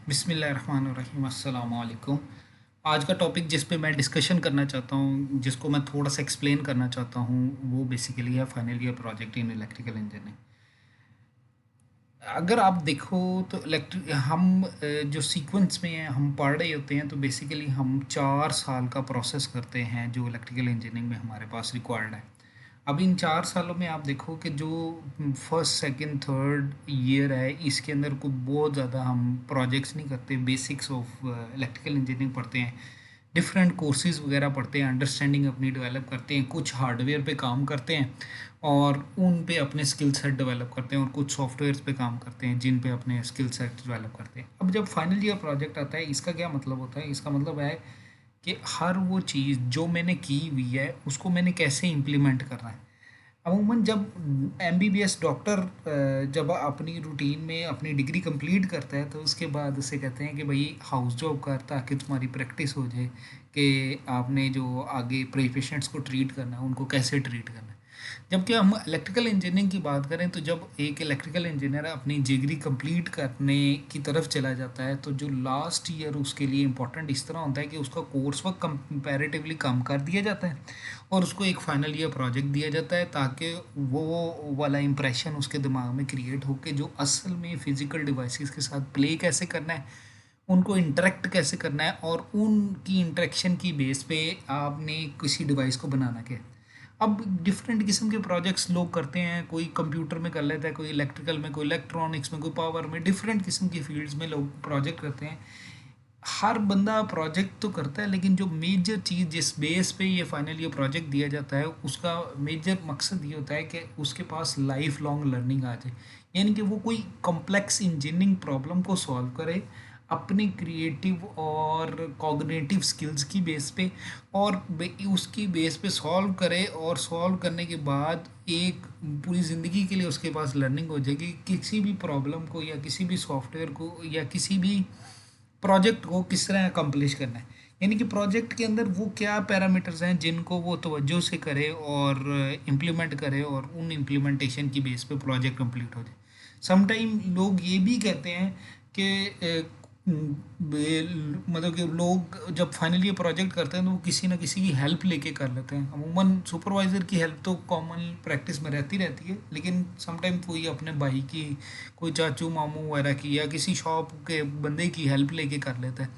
बिस्मिल्लाहिर्रहमानिर्रहीम अस्सलाम वालेकुम। आज का टॉपिक जिस पे मैं डिस्कशन करना चाहता हूँ, जिसको मैं थोड़ा-सा एक्सप्लेन करना चाहता हूँ, वो बेसिकली है final year project in electrical engineering. अगर आप देखो तो जो सीक्वेंस में हम पढ़ रहे होते हैं, तो बेसिकली हम 4 साल का प्रोसेस करते हैं जो इलेक्ट्रिकल इंजीनियरिंग में हमारे पास रिक्वायर्ड है। अब इन 4 सालों में आप देखो कि जो फर्स्ट, सेकंड, थर्ड ईयर है, इसके अंदर कोई बहुत ज़्यादा हम प्रोजेक्ट्स नहीं करते, बेसिक्स ऑफ इलेक्ट्रिकल इंजीनियरिंग पढ़ते हैं, डिफरेंट कोर्सेज़ वगैरह पढ़ते हैं, अंडरस्टैंडिंग अपनी डेवलप करते हैं, कुछ हार्डवेयर पे काम करते हैं और उन पे अपने स्किल सेट डेवलप करते हैं और कुछ सॉफ्टवेयर्स पे काम करते हैं जिन पे अपने स्किल सेट डेवलप करते हैं। अब जब फाइनल ईयर प्रोजेक्ट आता है, इसका क्या मतलब होता है? इसका मतलब है कि हर वो चीज़ जो मैंने की हुई है, उसको मैंने कैसे इम्प्लीमेंट करना है। अमूमन जब एमबीबीएस डॉक्टर जब अपनी रूटीन में अपनी डिग्री कंप्लीट करता है, तो उसके बाद उसे कहते हैं कि भाई हाउस जॉब कर, ताकि तुम्हारी प्रैक्टिस हो जाए कि आपने जो आगे पेशेंट्स को ट्रीट करना है उनको कैसे ट्रीट करना है। जबकि हम इलेक्ट्रिकल इंजीनियरिंग की बात करें, तो जब एक इलेक्ट्रिकल इंजीनियर अपनी डिग्री कंप्लीट करने की तरफ चला जाता है, तो जो लास्ट ईयर उसके लिए इम्पोर्टेंट इस तरह होता है कि उसका कोर्स वर्क कंपैरेटिवली कम कर दिया जाता है और उसको एक फाइनल ईयर प्रोजेक्ट दिया जाता है, ताकि वो वाला इम्प्रेशन उसके दिमाग में क्रिएट हो के जो असल में फ़िज़िकल डिवाइसेस के साथ प्ले कैसे करना है, उनको इंटरेक्ट कैसे करना है और उनकी इंटरेक्शन की बेस पे आपने किसी डिवाइस को बनाना क्या है। अब डिफरेंट किस्म के प्रोजेक्ट्स लोग करते हैं, कोई कंप्यूटर में कर लेता है, कोई इलेक्ट्रिकल में, कोई इलेक्ट्रॉनिक्स में, कोई पावर में, डिफरेंट किस्म की फील्ड्स में लोग प्रोजेक्ट करते हैं। हर बंदा प्रोजेक्ट तो करता है, लेकिन जो मेजर चीज़ जिस बेस पे ये फाइनल ये प्रोजेक्ट दिया जाता है, उसका मेजर मकसद ये होता है कि उसके पास लाइफ लॉन्ग लर्निंग आ जाए। यानी कि वो कोई कॉम्प्लेक्स इंजीनियरिंग प्रॉब्लम को सॉल्व करे अपनी क्रिएटिव और कॉग्निटिव स्किल्स की बेस पे, और उसकी बेस पे सॉल्व करे, और सॉल्व करने के बाद एक पूरी ज़िंदगी के लिए उसके पास लर्निंग हो जाएगी किसी भी प्रॉब्लम को या किसी भी सॉफ्टवेयर को या किसी भी प्रोजेक्ट को किस तरह अकम्प्लिश करना है। यानी कि प्रोजेक्ट के अंदर वो क्या पैरामीटर्स हैं जिनको वो तवज्जो से करे और इम्प्लीमेंट करे, और उन इम्प्लीमेंटेशन की बेस पे प्रोजेक्ट कंप्लीट हो जाए। समटाइम लोग ये भी कहते हैं कि मतलब कि लोग जब फाइनली प्रोजेक्ट करते हैं, तो वो किसी ना किसी की हेल्प लेके कर लेते हैं। अमूमन सुपरवाइज़र की हेल्प तो कॉमन प्रैक्टिस में रहती है, लेकिन समटाइम कोई अपने भाई की, कोई चाचू मामू वगैरह की, या किसी शॉप के बंदे की हेल्प लेके कर लेता है।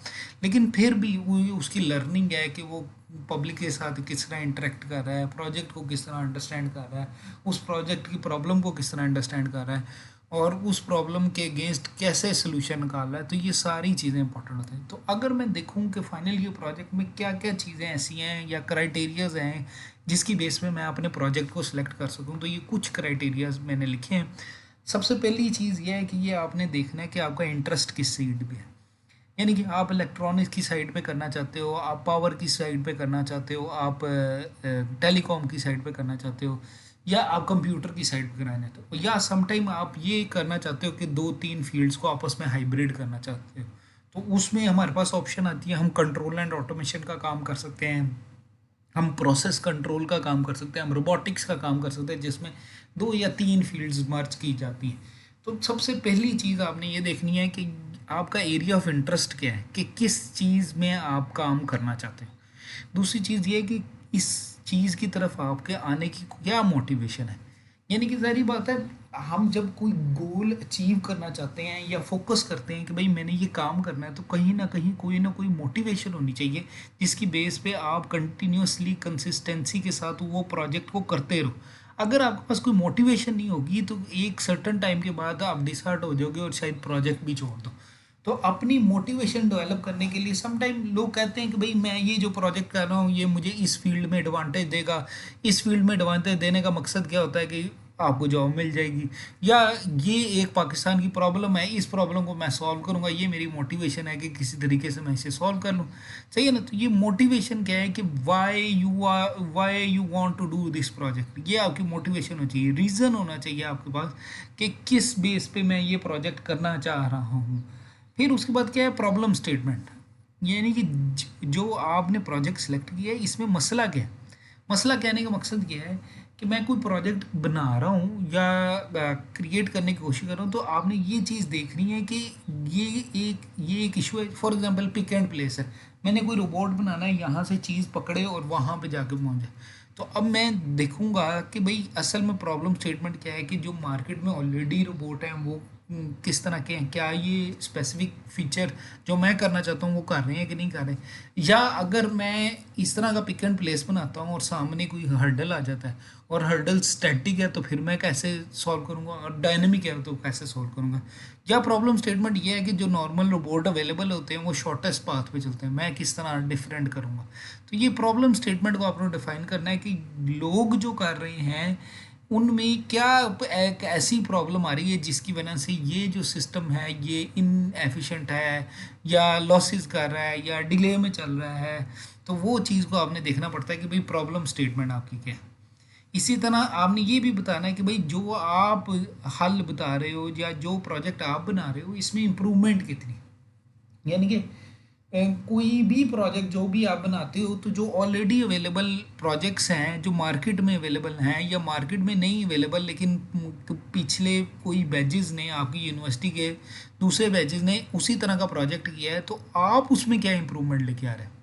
लेकिन फिर भी वो उसकी लर्निंग है कि वो पब्लिक के साथ किस तरह इंटरेक्ट कर रहा है, प्रोजेक्ट को किस तरह अंडरस्टैंड कर रहा है, उस प्रोजेक्ट की प्रॉब्लम को किस तरह अंडरस्टैंड कर रहा है और उस प्रॉब्लम के अगेंस्ट कैसे सोल्यूशन निकाल रहा है। तो ये सारी चीज़ें इंपॉर्टेंट होती हैं। तो अगर मैं देखूं कि फाइनल ईयर प्रोजेक्ट में क्या क्या चीज़ें ऐसी हैं या क्राइटेरियाज हैं जिसकी बेस पे मैं अपने प्रोजेक्ट को सिलेक्ट कर सकूं, तो ये कुछ क्राइटेरियाज मैंने लिखे हैं। सबसे पहली चीज़ ये है कि ये आपने देखना है कि आपका इंटरेस्ट किस फील्ड में है। यानी कि आप इलेक्ट्रॉनिक्स की साइड पे करना चाहते हो, आप पावर की साइड पे करना चाहते हो, आप टेलीकॉम की साइड पे करना चाहते हो, या आप कंप्यूटर की साइड पे करना चाहते हो, या समटाइम आप ये करना चाहते हो कि दो तीन फील्ड्स को आपस में हाइब्रिड करना चाहते हो। तो उसमें हमारे पास ऑप्शन आती है, हम कंट्रोल एंड ऑटोमेशन का काम कर सकते हैं, हम प्रोसेस कंट्रोल का काम कर सकते हैं, हम रोबोटिक्स का काम कर सकते हैं, जिसमें दो या तीन फील्ड्स मर्ज की जाती हैं। तो सबसे पहली चीज़ आपने ये देखनी है कि आपका एरिया ऑफ इंटरेस्ट क्या है, कि किस चीज़ में आप काम करना चाहते हो। दूसरी चीज़ ये है कि इस चीज़ की तरफ आपके आने की क्या मोटिवेशन है। यानी कि ज़ाहिर बात है, हम जब कोई गोल अचीव करना चाहते हैं या फोकस करते हैं कि भाई मैंने ये काम करना है, तो कहीं ना कोई मोटिवेशन होनी चाहिए जिसकी बेस पे आप कंटिन्यूसली कंसिस्टेंसी के साथ वो प्रोजेक्ट को करते रहो। अगर आपके पास कोई मोटिवेशन नहीं होगी, तो एक सर्टन टाइम के बाद आप डिसहार्ट हो जाओगे और शायद प्रोजेक्ट भी छोड़ दो। तो अपनी मोटिवेशन डेवलप करने के लिए समटाइम लोग कहते हैं कि भाई मैं ये जो प्रोजेक्ट कर रहा हूँ, ये मुझे इस फील्ड में एडवांटेज देगा। इस फील्ड में एडवांटेज देने का मकसद क्या होता है कि आपको जॉब मिल जाएगी, या ये एक पाकिस्तान की प्रॉब्लम है, इस प्रॉब्लम को मैं सॉल्व करूँगा, ये मेरी मोटिवेशन है कि किसी तरीके से मैं इसे सॉल्व कर लूँ। सही है ना? तो ये मोटिवेशन क्या है कि why you want to do this project, ये आपकी मोटिवेशन होनी चाहिए, रीज़न होना चाहिए आपके पास कि किस बेस पे मैं ये प्रोजेक्ट करना चाह रहा हूँ। फिर उसके बाद क्या है, प्रॉब्लम स्टेटमेंट। यानी कि जो आपने प्रोजेक्ट सेलेक्ट किया है, इसमें मसला क्या है। मसला कहने का मकसद ये है कि मैं कोई प्रोजेक्ट बना रहा हूँ या क्रिएट करने की कोशिश कर रहा हूँ, तो आपने ये चीज़ देखनी है कि ये ये एक इशू है। For example pick and place है, मैंने कोई रोबोट बनाना है, यहाँ से चीज़ पकड़े और वहाँ पे जाके पहुँचे। तो अब मैं देखूंगा कि भाई असल में प्रॉब्लम स्टेटमेंट क्या है, कि जो मार्केट में ऑलरेडी रोबोट हैं वो किस तरह के हैं, क्या ये स्पेसिफिक फीचर जो मैं करना चाहता हूँ वो कर रहे हैं कि नहीं कर रहे। या अगर मैं इस तरह का पिक एंड प्लेस बनाता हूँ और सामने कोई हर्डल आ जाता है और हर्डल स्टैटिक है, तो फिर मैं कैसे सॉल्व करूँगा, और डायनेमिक है तो कैसे सॉल्व करूँगा। या प्रॉब्लम स्टेटमेंट ये है कि जो नॉर्मल रोबोट अवेलेबल होते हैं वो शॉर्टेस्ट पाथ पे चलते हैं, मैं किस तरह डिफरेंट करूँगा। तो ये प्रॉब्लम स्टेटमेंट को आपको डिफाइन करना है कि लोग जो कर रहे हैं उनमें क्या एक ऐसी प्रॉब्लम आ रही है जिसकी वजह से ये जो सिस्टम है ये इनएफिशिएंट है, या लॉसेस कर रहा है, या डिले में चल रहा है। तो वो चीज़ को आपने देखना पड़ता है कि भाई प्रॉब्लम स्टेटमेंट आपकी क्या है। इसी तरह आपने ये भी बताना है कि भाई जो आप हल बता रहे हो या जो प्रोजेक्ट आप बना रहे हो इसमें इम्प्रूवमेंट कितनी, यानी कि कोई भी प्रोजेक्ट जो भी आप बनाते हो, तो जो ऑलरेडी अवेलेबल प्रोजेक्ट्स हैं जो मार्केट में अवेलेबल हैं या मार्केट में नहीं अवेलेबल, लेकिन पिछले कोई बैचेस ने आपकी यूनिवर्सिटी के दूसरे बैचेस ने उसी तरह का प्रोजेक्ट किया है, तो आप उसमें क्या इम्प्रूवमेंट लेके आ रहे हैं।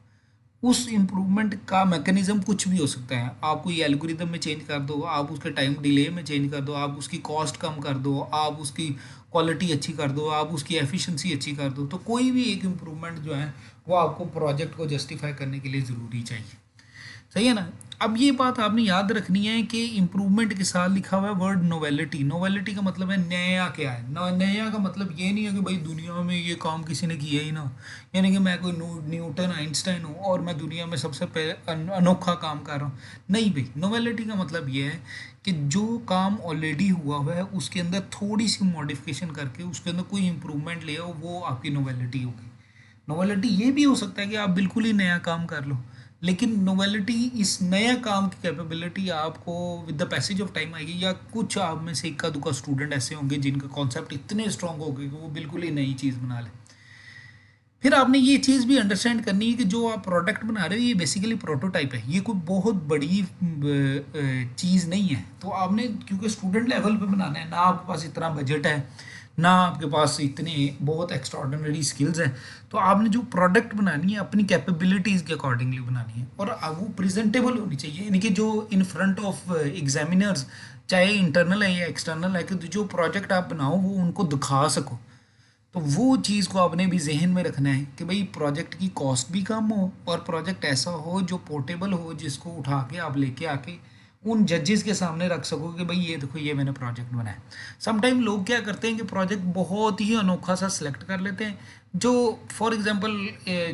उस इम्प्रूवमेंट का मैकेनिज्म कुछ भी हो सकता है। आप कोई एल्गोरिदम में चेंज कर दो, आप उसके टाइम डिले में चेंज कर दो, आप उसकी कॉस्ट कम कर दो, आप उसकी क्वालिटी अच्छी कर दो, आप उसकी एफिशिएंसी अच्छी कर दो। तो कोई भी एक इम्प्रूवमेंट जो है वो आपको प्रोजेक्ट को जस्टिफाई करने के लिए ज़रूरी चाहिए। सही है ना। अब ये बात आपने याद रखनी है कि इम्प्रूवमेंट के साथ लिखा हुआ है वर्ड नोवेलिटी। नोवेलिटी का मतलब है नया क्या है। नया का मतलब ये नहीं है कि भाई दुनिया में ये काम किसी ने किया ही ना, यानी कि मैं कोई न्यूटन आइंस्टाइन हूँ और मैं दुनिया में सबसे पहले अनोखा काम कर रहा हूँ। नहीं भाई, नोवेलिटी का मतलब ये है कि जो काम ऑलरेडी हुआ है उसके अंदर थोड़ी सी मॉडिफिकेशन करके उसके अंदर कोई इम्प्रूवमेंट ले आओ, वो आपकी नोवेलिटी होगी। नोवेलिटी ये भी हो सकता है कि आप बिल्कुल ही नया काम कर लो, लेकिन नोवेलिटी इस नया काम की कैपेबिलिटी आपको with the passage of time आएगी। या कुछ आप में से इक्का दुक्का स्टूडेंट ऐसे होंगे जिनका कॉन्सेप्ट इतने स्ट्रांग हो गए कि वो बिल्कुल ही नई चीज़ बना ले। फिर आपने ये चीज़ भी अंडरस्टैंड करनी है कि जो आप प्रोडक्ट बना रहे हो ये बेसिकली प्रोटोटाइप है, ये कोई बहुत बड़ी चीज़ नहीं है। तो आपने क्योंकि स्टूडेंट लेवल पे बनाना है, ना आपके पास इतना बजट है, ना आपके पास इतने बहुत एक्स्ट्राऑर्डिनरी स्किल्स हैं, तो आपने जो प्रोडक्ट बनानी है अपनी कैपेबिलिटीज़ के अकॉर्डिंगली बनानी है, और अब वो प्रेजेंटेबल होनी चाहिए, यानी कि जो इन फ्रंट ऑफ एग्जामिनर्स, चाहे इंटरनल है या एक्सटर्नल है, कि जो प्रोजेक्ट आप बनाओ वो उनको दिखा सको। तो वो चीज़ को आपने भी जहन में रखना है कि भाई प्रोजेक्ट की कॉस्ट भी कम हो और प्रोजेक्ट ऐसा हो जो पोर्टेबल हो, जिसको उठा के आप लेके आके उन जजेस के सामने रख सको कि भाई ये देखो ये मैंने प्रोजेक्ट बनाया। समटाइम लोग क्या करते हैं कि प्रोजेक्ट बहुत ही अनोखा सा सिलेक्ट कर लेते हैं, जो फॉर एग्जांपल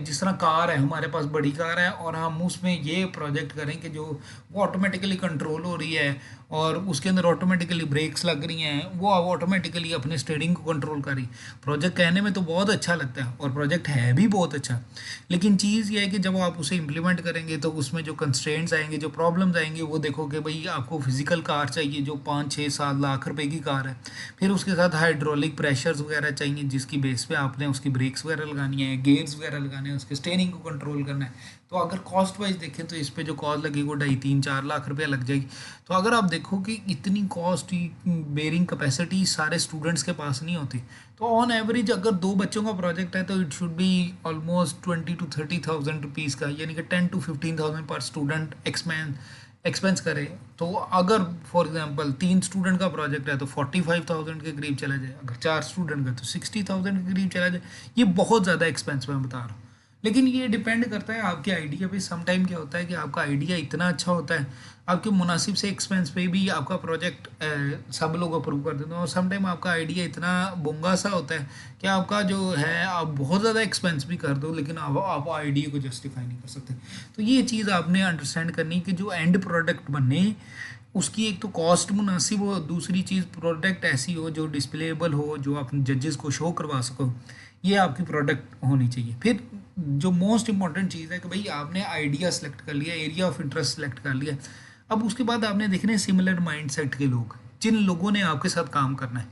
जिस तरह कार है, हमारे पास बड़ी कार है और हम उसमें ये प्रोजेक्ट करें कि जो वो ऑटोमेटिकली कंट्रोल हो रही है और उसके अंदर ऑटोमेटिकली ब्रेक्स लग रही हैं, वो अब ऑटोमेटिकली अपने स्टीयरिंग को कंट्रोल कर रही। प्रोजेक्ट कहने में तो बहुत अच्छा लगता है और प्रोजेक्ट है भी बहुत अच्छा, लेकिन चीज़ ये है कि जब आप उसे इम्प्लीमेंट करेंगे तो उसमें जो कंस्ट्रेंट्स आएंगे, जो प्रॉब्लम्स आएंगे, वो देखो कि भाई आपको फिजिकल कार चाहिए जो 5-6-7 लाख रुपए की कार है, फिर उसके साथ हाइड्रोलिक प्रेशर्स वगैरह चाहिए जिसकी बेस पे आपने उसकी ब्रेक्स वगैरह लगानी है, गेयर्स वगैरह लगाने हैं, उसके स्टीयरिंग को कंट्रोल करना है। तो अगर कॉस्ट वाइज देखें तो इस पे जो कॉस्ट लगेगी वो 2.5-3-4 लाख रुपया लग जाएगी। तो अगर आप देखो कि इतनी कॉस्ट बेरिंग कैपेसिटी सारे स्टूडेंट्स के पास नहीं होती, तो ऑन एवरेज अगर 2 बच्चों का प्रोजेक्ट है तो it should be almost 20-30 thousand rupees का, यानी कि 10-15 थाउजेंड पर स्टूडेंट एक्सपेंस करे। तो अगर फॉर एग्जांपल 3 स्टूडेंट का प्रोजेक्ट है तो 45,000 के करीब चला जाए, अगर 4 स्टूडेंट का तो 60,000 के करीब चला जाए। ये बहुत ज़्यादा एक्सपेंस मैं बता रहा हूँ, लेकिन ये डिपेंड करता है आपके आइडिया पे। सम टाइम क्या होता है कि आपका आइडिया इतना अच्छा होता है, आपके मुनासिब से एक्सपेंस पे भी आपका प्रोजेक्ट सब लोग अप्रूव कर देते हैं, और सम टाइम आपका आइडिया इतना बोंगा सा होता है कि आपका जो है आप बहुत ज़्यादा एक्सपेंस भी कर दो लेकिन आप आइडिया को जस्टिफाई नहीं कर सकते। तो ये चीज़ आपने अंडरस्टैंड करनी कि जो एंड प्रोडक्ट बने उसकी एक तो कॉस्ट मुनासिब हो, दूसरी चीज़ प्रोडक्ट ऐसी हो जो डिस्प्लेबल हो, जो आप जजेस को शो करवा सको, ये आपकी प्रोडक्ट होनी चाहिए। फिर जो मोस्ट इंपॉर्टेंट चीज़ है कि भाई आपने आइडिया सेलेक्ट कर लिया, एरिया ऑफ इंटरेस्ट सेलेक्ट कर लिया, अब उसके बाद आपने देखना है सिमिलर माइंडसेट के लोग, जिन लोगों ने आपके साथ काम करना है।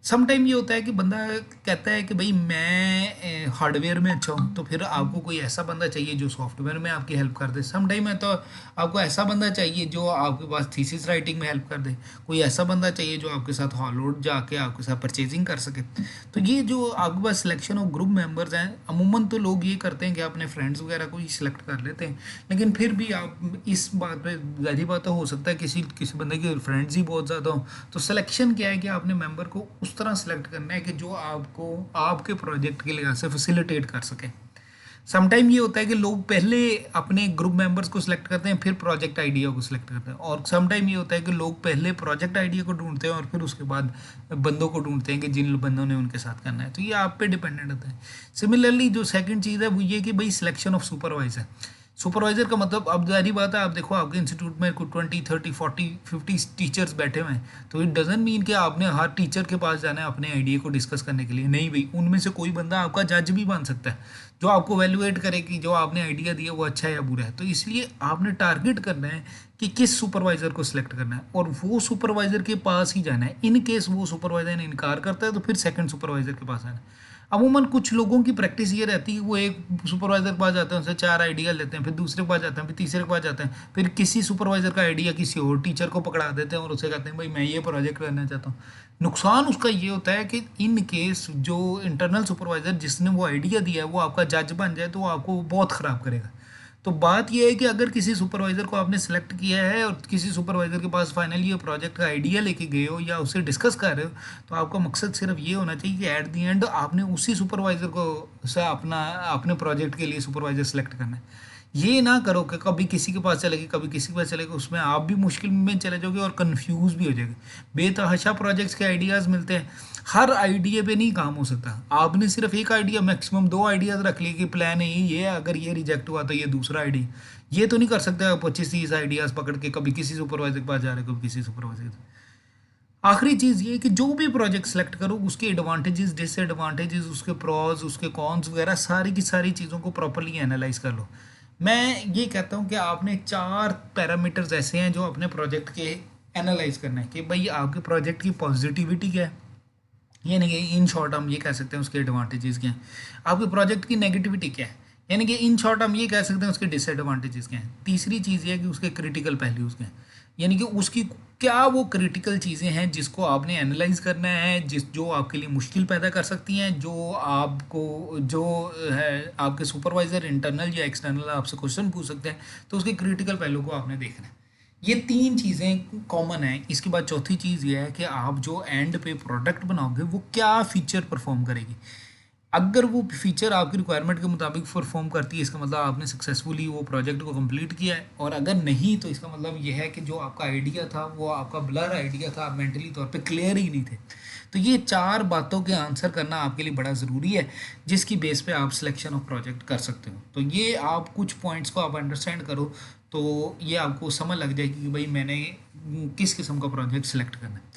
सम टाइम ये होता है कि बंदा कहता है कि भाई मैं हार्डवेयर में अच्छा हूँ, तो फिर आपको कोई ऐसा बंदा चाहिए जो सॉफ्टवेयर में आपकी हेल्प कर दे। सम टाइम है तो आपको ऐसा बंदा चाहिए जो आपके पास थीसिस राइटिंग में हेल्प कर दे। कोई ऐसा बंदा चाहिए जो आपके साथ हॉलोड जाके आपके साथ परचेजिंग कर सके। तो ये जो आपके पास सिलेक्शन ऑफ ग्रुप मेंबर्स हैं, अमूमन तो लोग ये करते हैं कि अपने फ्रेंड्स वगैरह को ही सिलेक्ट कर लेते हैं, लेकिन फिर भी आप इस बात पे ज़ाहिर बात हो सकता है किसी किसी बंदे के फ्रेंड्स ही बहुत ज़्यादा हों। तो सिलेक्शन क्या है कि आपने मेंबर को उस तरह सेलेक्ट करना है कि जो आपको आपके प्रोजेक्ट के लिहाज से फैसिलिटेट कर सके। समटाइम ये होता है कि लोग पहले अपने ग्रुप मेंबर्स को सिलेक्ट करते हैं, फिर प्रोजेक्ट आइडिया को सिलेक्ट करते हैं, और समटाइम ये होता है कि लोग पहले प्रोजेक्ट आइडिया को ढूंढते हैं और फिर उसके बाद बंदों को ढूंढते हैं कि जिन बंदों ने उनके साथ करना है। तो ये आप पे डिपेंडेंट होता है। सिमिलरली जो सेकंड चीज़ है वो ये कि भाई सिलेक्शन ऑफ सुपरवाइजर। सुपरवाइजर का मतलब, अब जारी बात है, आप देखो आपके इंस्टीट्यूट में कोई 20 30 40 50 टीचर्स बैठे हुए हैं, तो इट डजेंट मीन कि आपने हर टीचर के पास जाना है अपने आइडिया को डिस्कस करने के लिए। नहीं भाई, उनमें से कोई बंदा आपका जज भी बन सकता है जो आपको वैल्यूएट करे कि जो आपने आइडिया दिया वो अच्छा है या बुरा है। तो इसलिए आपने टारगेट करना है कि किस सुपरवाइजर को सिलेक्ट करना है और वो सुपरवाइजर के पास ही जाना है। इन केस वो सुपरवाइजर ने इनकार करता है तो फिर सेकंड सुपरवाइजर के पास आना है। अमूमन कुछ लोगों की प्रैक्टिस ये रहती है, वो एक सुपरवाइजर के पास जाते हैं, उनसे 4 आइडिया लेते हैं, फिर दूसरे के पास जाते हैं, फिर तीसरे के पास जाते हैं, फिर किसी सुपरवाइजर का आइडिया किसी और टीचर को पकड़ा देते हैं और उसे कहते हैं भाई मैं ये प्रोजेक्ट करना चाहता हूँ। नुकसान उसका ये होता है कि इन केस जो इंटरनल सुपरवाइजर जिसने वो आइडिया दिया है वो आपका जज बन जाए तो वो आपको बहुत ख़राब करेगा। तो बात यह है कि अगर किसी सुपरवाइज़र को आपने सेलेक्ट किया है और किसी सुपरवाइज़र के पास फाइनली ये प्रोजेक्ट का आइडिया लेके गए हो या उससे डिस्कस कर रहे हो, तो आपका मकसद सिर्फ ये होना चाहिए कि एट दी एंड आपने उसी सुपरवाइज़र को से अपने प्रोजेक्ट के लिए सुपरवाइज़र सेलेक्ट करना है। ये ना करो कि कभी किसी के पास चले गए कभी किसी के पास चले गए, उसमें आप भी मुश्किल में चले जाओगे और कंफ्यूज भी हो जाओगे। बेतहाशा प्रोजेक्ट्स के आइडियाज़ मिलते हैं, हर आइडिया पे नहीं काम हो सकता। आपने सिर्फ एक आइडिया, मैक्सिमम 2 आइडियाज़ रख लिए कि प्लान है ये, अगर ये रिजेक्ट हुआ तो ये दूसरा आइडिया। ये तो नहीं कर सकते आप 25 30 आइडियाज़ पकड़ के कभी किसी सुपरवाइजर के पास जा रहे हो कभी किसी सुपरवाइजर के पास। आखिरी चीज़ ये है कि जो भी प्रोजेक्ट सेलेक्ट करो उसके एडवांटेजेस डिसएडवांटेजेस, उसके प्रॉज उसके कॉन्स वगैरह सारी की सारी चीज़ों को प्रॉपरली एनालाइज कर लो। मैं ये कहता हूँ कि आपने 4 पैरामीटर्स ऐसे हैं जो अपने प्रोजेक्ट के एनालाइज करना है कि भाई आपके प्रोजेक्ट की पॉजिटिविटी क्या है। ये नहीं कि इन शॉर्ट हम ये कह सकते हैं उसके एडवांटेजेस क्या हैं। आपके प्रोजेक्ट की नेगेटिविटी क्या है, यानी कि इन शॉर्ट हम ये कह सकते हैं उसके डिसएडवांटेजेस क्या हैं। तीसरी चीज़ ये है कि उसके क्रिटिकल पहलूज क्या हैं, यानी कि उसकी क्या वो क्रिटिकल चीज़ें हैं जिसको आपने एनालाइज करना है, जिस जो आपके लिए मुश्किल पैदा कर सकती हैं, जो आपको जो है आपके सुपरवाइज़र इंटरनल या एक्सटर्नल आपसे क्वेश्चन पूछ सकते हैं, तो उसके क्रिटिकल पहलू को आपने देखना है। ये 3 चीज़ें कॉमन हैं। इसके बाद चौथी चीज़ ये है कि आप जो एंड पे प्रोडक्ट बनाओगे वो क्या फ़ीचर परफॉर्म करेगी। अगर वो फीचर आपकी रिक्वायरमेंट के मुताबिक परफॉर्म करती है, इसका मतलब आपने सक्सेसफुली वो प्रोजेक्ट को कंप्लीट किया है, और अगर नहीं तो इसका मतलब ये है कि जो आपका आइडिया था वो आपका ब्लर आइडिया था, आप मेंटली तौर पे क्लियर ही नहीं थे। तो ये 4 बातों के आंसर करना आपके लिए बड़ा ज़रूरी है, जिसकी बेस पे आप सिलेक्शन ऑफ प्रोजेक्ट कर सकते हो। तो ये आप कुछ पॉइंट्स को आप अंडरस्टैंड करो तो ये आपको समझ लग जाएगी कि भाई मैंने किस किस्म का प्रोजेक्ट सेलेक्ट करना है।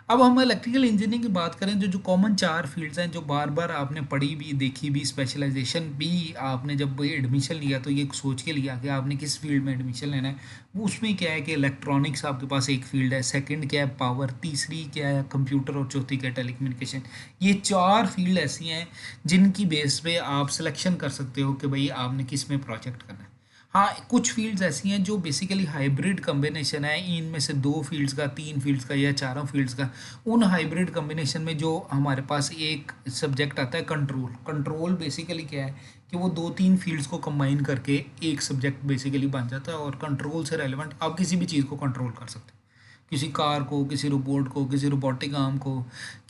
अब हम इलेक्ट्रिकल इंजीनियरिंग की बात करें, जो जो कॉमन 4 फील्ड्स हैं जो बार बार आपने पढ़ी भी देखी भी, स्पेशलाइजेशन भी आपने जब एडमिशन लिया तो ये सोच के लिया कि आपने किस फील्ड में एडमिशन लेना है। वो उसमें क्या है कि इलेक्ट्रॉनिक्स आपके पास एक फील्ड है, सेकंड क्या है पावर, तीसरी क्या है कंप्यूटर और चौथी क्या है टेलीकम्युनिकेशन। ये 4 फील्ड ऐसी हैं जिनकी बेस पे आप सिलेक्शन कर सकते हो कि भाई आपने किस में प्रोजेक्ट करना है। हाँ, कुछ फील्ड्स ऐसी हैं जो बेसिकली हाइब्रिड कॉम्बिनेशन है, इनमें से 2 फील्ड्स का, 3 फील्ड्स का या चारों फील्ड्स का। उन हाइब्रिड कॉम्बिनेशन में जो हमारे पास एक सब्जेक्ट आता है कंट्रोल। कंट्रोल बेसिकली क्या है कि वो 2 3 फील्ड्स को कंबाइन करके एक सब्जेक्ट बेसिकली बन जाता है, और कंट्रोल से रेलिवेंट आप किसी भी चीज़ को कंट्रोल कर सकते हो। किसी कार को, किसी रोबोट को, किसी रोबोटिक आर्म को,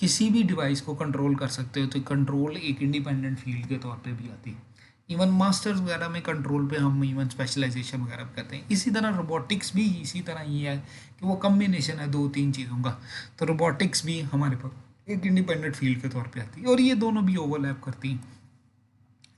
किसी भी डिवाइस को कंट्रोल कर सकते हो। तो कंट्रोल एक इंडिपेंडेंट फील्ड के तौर पे भी आती है। इवन मास्टर्स वगैरह में कंट्रोल पे हम इवन स्पेशलाइजेशन वगैरह भी कहते हैं। इसी तरह रोबोटिक्स भी इसी तरह ही है कि वो कम्बिनेशन है 2 3 चीज़ों का। तो रोबोटिक्स भी हमारे पास एक इंडिपेंडेंट फील्ड के तौर पे आती है, और ये दोनों भी ओवरलैप करती हैं।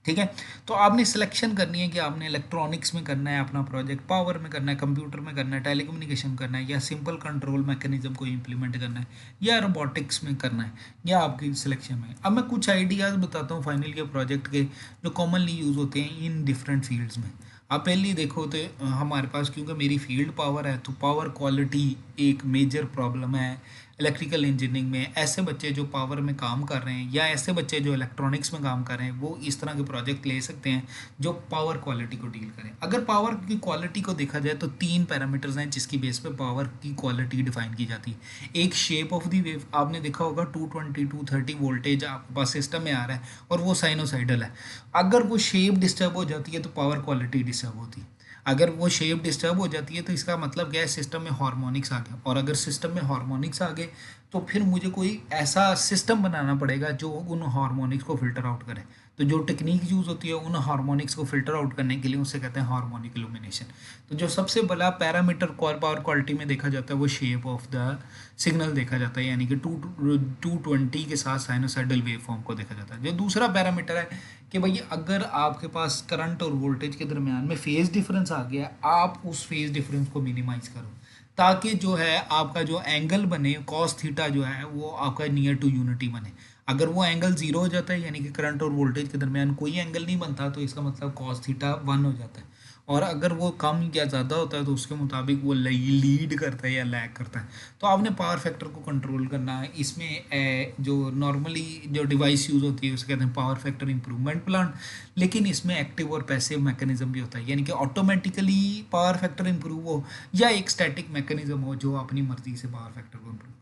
ठीक है। तो आपने सिलेक्शन करनी है कि आपने इलेक्ट्रॉनिक्स में करना है अपना प्रोजेक्ट, पावर में करना है, कंप्यूटर में करना है, टेलीकम्युनिकेशन करना है, या सिंपल कंट्रोल मैकेनिज्म को इम्प्लीमेंट करना है, या रोबोटिक्स में करना है, या आपकी सिलेक्शन में। अब मैं कुछ आइडियाज़ बताता हूँ फाइनल के प्रोजेक्ट के जो कॉमनली यूज़ होते हैं इन डिफरेंट फील्ड्स में। आप पहले देखो तो हमारे पास, क्योंकि मेरी फील्ड पावर है, तो पावर क्वालिटी एक मेजर प्रॉब्लम है इलेक्ट्रिकल इंजीनियरिंग में ऐसे बच्चे जो पावर में काम कर रहे हैं या ऐसे बच्चे जो इलेक्ट्रॉनिक्स में काम कर रहे हैं वो इस तरह के प्रोजेक्ट ले सकते हैं जो पावर क्वालिटी को डील करें। अगर पावर की क्वालिटी को देखा जाए तो 3 पैरामीटर्स हैं जिसकी बेस पे पावर की क्वालिटी डिफाइन की जाती है। एक शेप ऑफ द वेव, आपने देखा होगा 220 230 वोल्टेज आपके पास सिस्टम में आ रहा है और वो साइनोसाइडल है। अगर वो शेप डिस्टर्ब हो जाती है तो पावर क्वालिटी डिस्टर्ब होती है। अगर वो शेप डिस्टर्ब हो जाती है तो इसका मतलब क्या है, सिस्टम में हार्मोनिक्स आ गया। और अगर सिस्टम में हार्मोनिक्स आ गए तो फिर मुझे कोई ऐसा सिस्टम बनाना पड़ेगा जो उन हार्मोनिक्स को फिल्टर आउट करे। तो जो टेक्निक यूज़ होती है उन हार्मोनिक्स को फिल्टर आउट करने के लिए उसे कहते हैं हार्मोनिक इल्यूमिनेशन। तो जो सबसे बड़ा पैरामीटर पावर क्वालिटी में देखा जाता है वो शेप ऑफ द सिग्नल देखा जाता है, यानी कि 220 के साथ साइनोसाइडल वेव फॉर्म को देखा जाता है। जो दूसरा पैरामीटर है कि भाई अगर आपके पास करंट और वोल्टेज के दरमियान में फेज़ डिफरेंस आ गया, आप उस फेज़ डिफरेंस को मिनिमाइज़ करो ताकि जो है आपका जो एंगल बने कॉस थीटा जो है वो आपका नियर टू यूनिटी बने। अगर वो एंगल ज़ीरो हो जाता है यानी कि करंट और वोल्टेज के दरमियान कोई एंगल नहीं बनता तो इसका मतलब कॉस थीटा 1 हो जाता है। और अगर वो कम या ज़्यादा होता है तो उसके मुताबिक वो लीड करता है या लैग करता है। तो आपने पावर फैक्टर को कंट्रोल करना है। इसमें जो नॉर्मली जो डिवाइस यूज़ होती है उसे कहते हैं पावर फैक्टर इंप्रूवमेंट प्लान। लेकिन इसमें एक्टिव और पैसिव मैकेनिज्म भी होता है, यानी कि ऑटोमेटिकली पावर फैक्टर इंप्रूव हो या एक स्टैटिक मैकेनिज्म हो जो अपनी मर्जी से पावर फैक्टर को इंप्रूव करे।